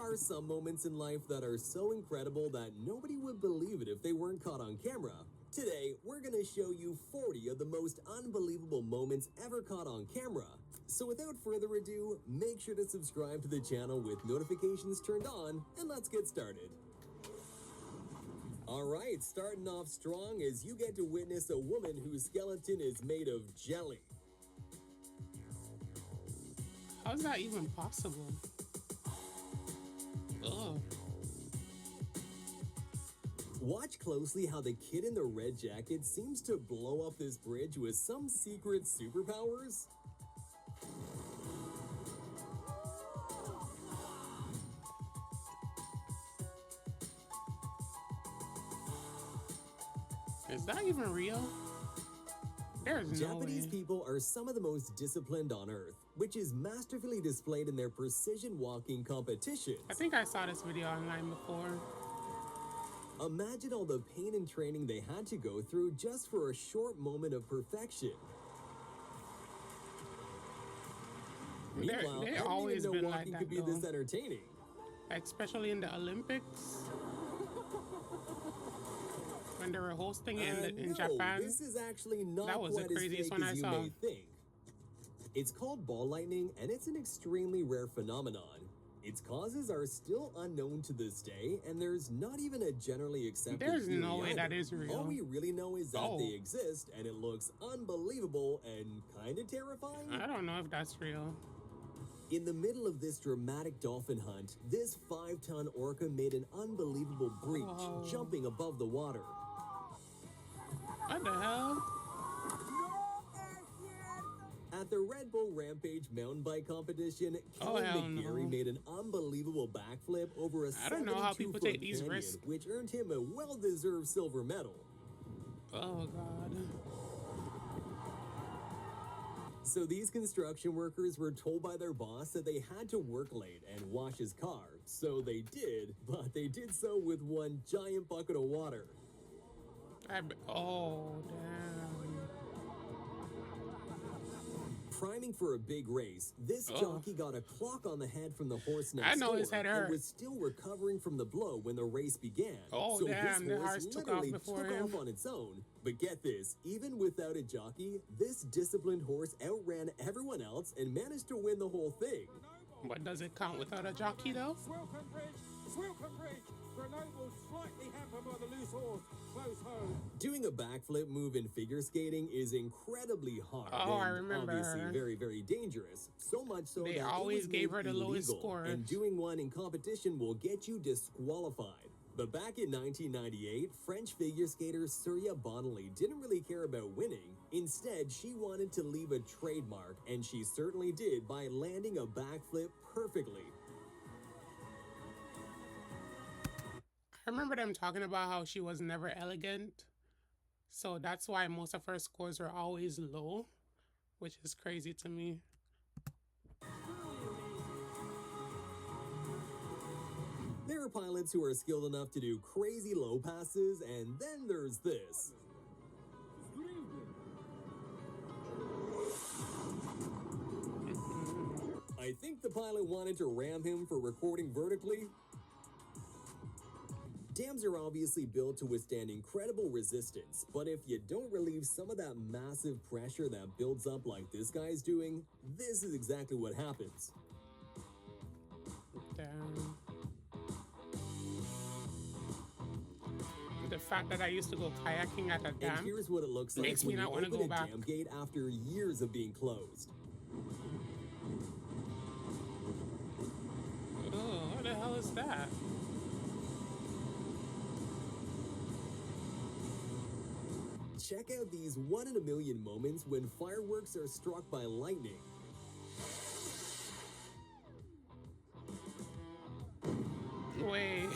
are some moments in life that are so incredible that nobody would believe it if they weren't caught on camera. Today, we're gonna show you 40 of the most unbelievable moments ever caught on camera. So without further ado, make sure to subscribe to the channel with notifications turned on, and let's get started. Alright, starting off strong as you get to witness a woman whose skeleton is made of jelly. How is that even possible? Ugh. Watch closely how the kid in the red jacket seems to blow up this bridge with some secret superpowers. Is that even real? There's no Japanese way. people are some of the most disciplined on earth, which is masterfully displayed in their precision walking competitions. I think I saw this video online before. Imagine all the pain and training they had to go through just for a short moment of perfection. Meanwhile, They I didn't always even know been like walking that, could be this though. entertaining. Especially in the Olympics. When they were hosting it in No, Japan. this is actually not That was the quite as craziest fake one I as you saw. may think. It's called ball lightning, and it's an extremely rare phenomenon. Its causes are still unknown to this day, and there's not even a generally accepted There's theory no way that either. is real. All we really know is that Oh. they exist, and it looks unbelievable and kind of terrifying. I don't know if that's real. In the middle of this dramatic dolphin hunt, this 5-ton orca made an unbelievable breach, Whoa. jumping above the water. What the hell? At the Red Bull Rampage mountain bike competition, Oh, Kelly hell McGarry no. made an unbelievable backflip over a I don't know how people 72-foot take these canyon, risks. which earned him a well-deserved silver medal. Oh god. So these construction workers were told by their boss that they had to work late and wash his car. So they did, but they did so with one giant bucket of water. Oh damn. Priming for a big race, this Oh. jockey got a clock on the head from the horse next I know door his head and hurt. was still recovering from the blow when the race began. Oh, so damn, the this horse horse took off literally before took him. off on its own. But get this, even without a jockey, this disciplined horse outran everyone else and managed to win the whole thing. But does it count without a jockey though? Swilcan Bridge, Grenoble slightly hampered by the loose horse, close home. Doing a backflip move in figure skating is incredibly hard Oh, I and remember obviously her. very, very dangerous. So much so They that always it was gave made her the lowest illegal, score. and doing one in competition will get you disqualified. But back in 1998, French figure skater Surya Bonelli didn't really care about winning. Instead, she wanted to leave a trademark, and she certainly did by landing a backflip perfectly. I remember them talking about how she was never elegant. So that's why most of her scores were always low, which is crazy to me. There are pilots who are skilled enough to do crazy low passes, and then there's this. I think the pilot wanted to ram him for recording vertically. Dams are obviously built to withstand incredible resistance, but if you don't relieve some of that massive pressure that builds up like this guy's doing, this is exactly what happens. Damn. The fact that I used to go kayaking at a And dam. here's what it looks like Makes me when you not wanna open go a back. dam gate after years of being closed. Oh, what the hell is that? Check out these 1 in a million moments when fireworks are struck by lightning. Wait.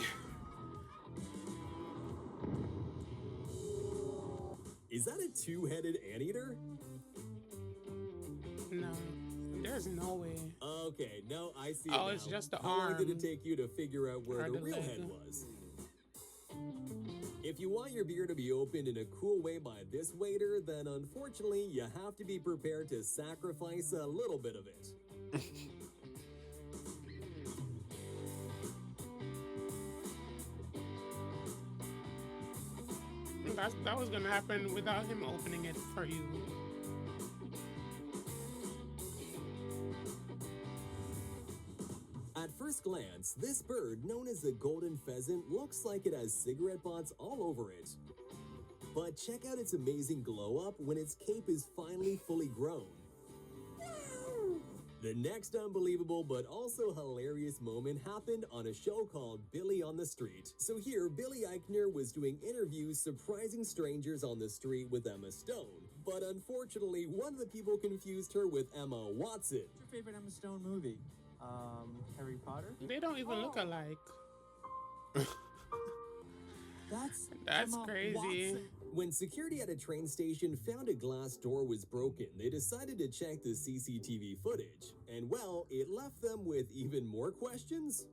Is that a two-headed anteater? No. There's no way. Okay, no, I see it Oh, now. it's just the How long did arm. it take you to figure out where Or the the real leg. head was? If you want your beer to be opened in a cool way by this waiter, then unfortunately you have to be prepared to sacrifice a little bit of it. That was gonna happen without him opening it for you. At first glance, this bird, known as the golden pheasant, looks like it has cigarette butts all over it. But check out its amazing glow up when its cape is finally fully grown. The next unbelievable but also hilarious moment happened on a show called Billy on the Street. So here, Billy Eichner was doing interviews surprising strangers on the street with Emma Stone. But unfortunately, one of the people confused her with Emma Watson. What's your favorite Emma Stone movie? Harry Potter? They don't even look alike. That's Emma crazy. Watson. When security at a train station found a glass door was broken, they decided to check the CCTV footage. And well, it left them with even more questions.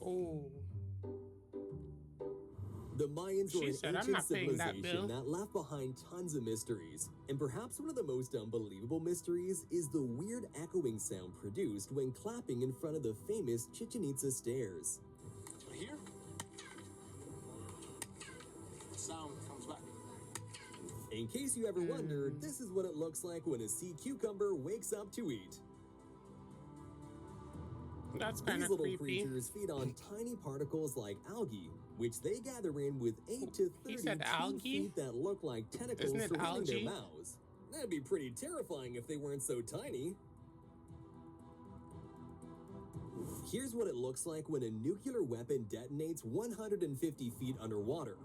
Oh. The Mayans were She an said, "I'm ancient not paying that civilization bill." that left behind tons of mysteries. And perhaps one of the most unbelievable mysteries is the weird echoing sound produced when clapping in front of the famous Chichen Itza stairs. Here, sound comes back. In case you ever wondered, this is what it looks like when a sea cucumber wakes up to eat. That's kind These of little creepy. creatures feed on tiny particles like algae, which they gather in with 8 to He 32 said algae? feet that look like tentacles Isn't it surrounding algae? their mouths. That'd be pretty terrifying if they weren't so tiny. Here's what it looks like when a nuclear weapon detonates 150 feet underwater.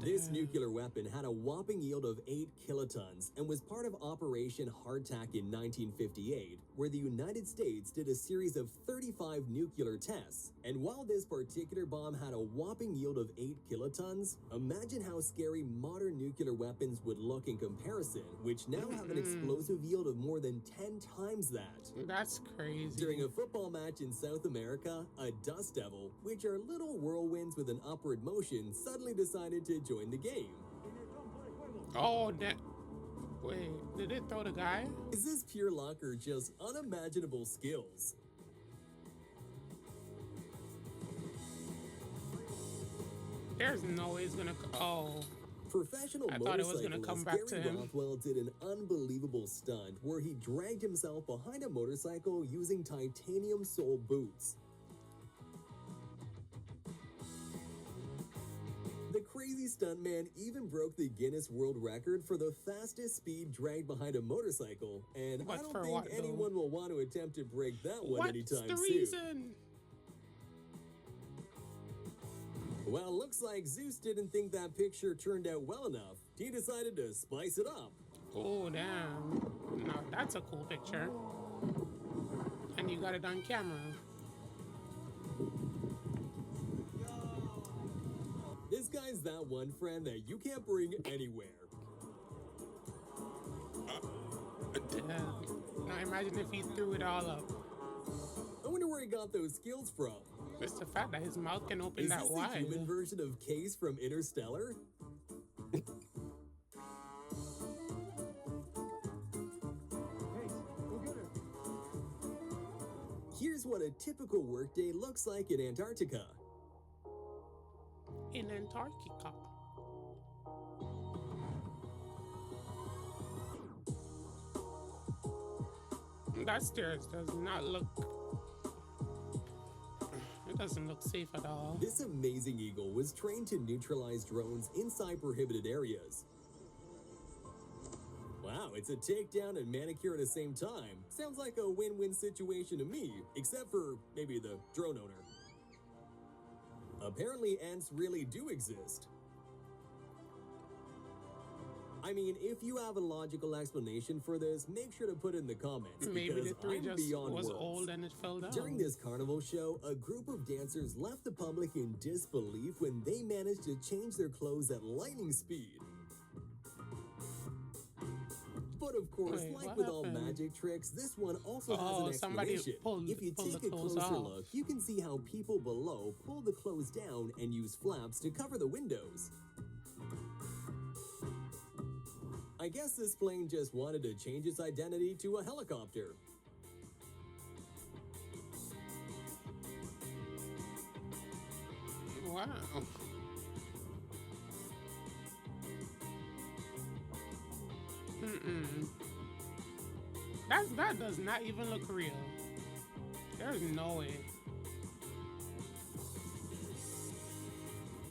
This nuclear weapon had a whopping yield of 8 kilotons and was part of Operation Hardtack in 1958, where the United States did a series of 35 nuclear tests. And while this particular bomb had a whopping yield of 8 kilotons, imagine how scary modern nuclear weapons would look in comparison, which now have an explosive yield of more than 10 times that. That's crazy. During a football match in South America, a dust devil, which are little whirlwinds with an upward motion, suddenly decided to join the game. Oh, that. Wait, did it throw the guy? Is this pure luck or just unimaginable skills? There's no way it's gonna. Oh. Professional I thought it was gonna motorcyclist come back Gary to him. Rothwell did an unbelievable stunt where he dragged himself behind a motorcycle using titanium sole boots. The crazy stuntman even broke the Guinness World Record for the fastest speed dragged behind a motorcycle, and But I don't for think what, though? anyone will want to attempt to break that one What's anytime the soon. reason? Well, looks like Zeus didn't think that picture turned out well enough. He decided to spice it up. Oh, damn. Now that's a cool picture. And you got it on camera. This guy's that one friend that you can't bring anywhere. Damn. Now imagine if he threw it all up. I wonder where he got those skills from. It's the fact that his mouth can open Is that this the wide. human version of Case from Interstellar? Here's what a typical workday looks like in Antarctica. In Antarctica. That stairs does not look. It doesn't look safe at all. This amazing eagle was trained to neutralize drones inside prohibited areas. Wow, it's a takedown and manicure at the same time. Sounds like a win-win situation to me, except for maybe the drone owner. Apparently, ants really do exist. I mean, if you have a logical explanation for this, make sure to put it in the comments. Maybe because the tree I'm just beyond was words. old and it fell down. During this carnival show, a group of dancers left the public in disbelief when they managed to change their clothes at lightning speed. But of course, Wait, like what with all happened? magic tricks, this one also has Oh, an somebody explanation. If you pulled take the a clothes closer off. look, you can see how people below pull the clothes down and use flaps to cover the windows. I guess this plane just wanted to change its identity to a helicopter. Wow. does not even look real. There's no way.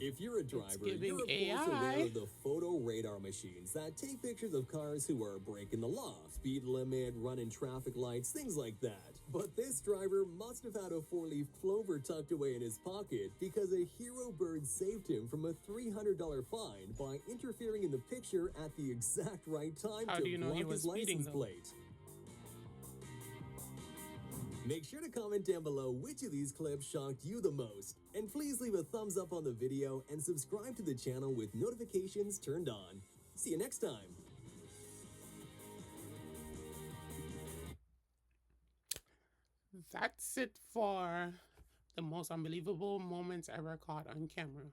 If you're a driver, giving you're of course AI. aware of the photo radar machines that take pictures of cars who are breaking the law, speed limit, running traffic lights, things like that. But this driver must have had a 4-leaf clover tucked away in his pocket because a hero bird saved him from a $300 fine by interfering in the picture at the exact right time How to do you know block he was his speeding, license though? plate. Make sure to comment down below which of these clips shocked you the most. And please leave a thumbs up on the video and subscribe to the channel with notifications turned on. See you next time. That's it for the most unbelievable moments ever caught on camera.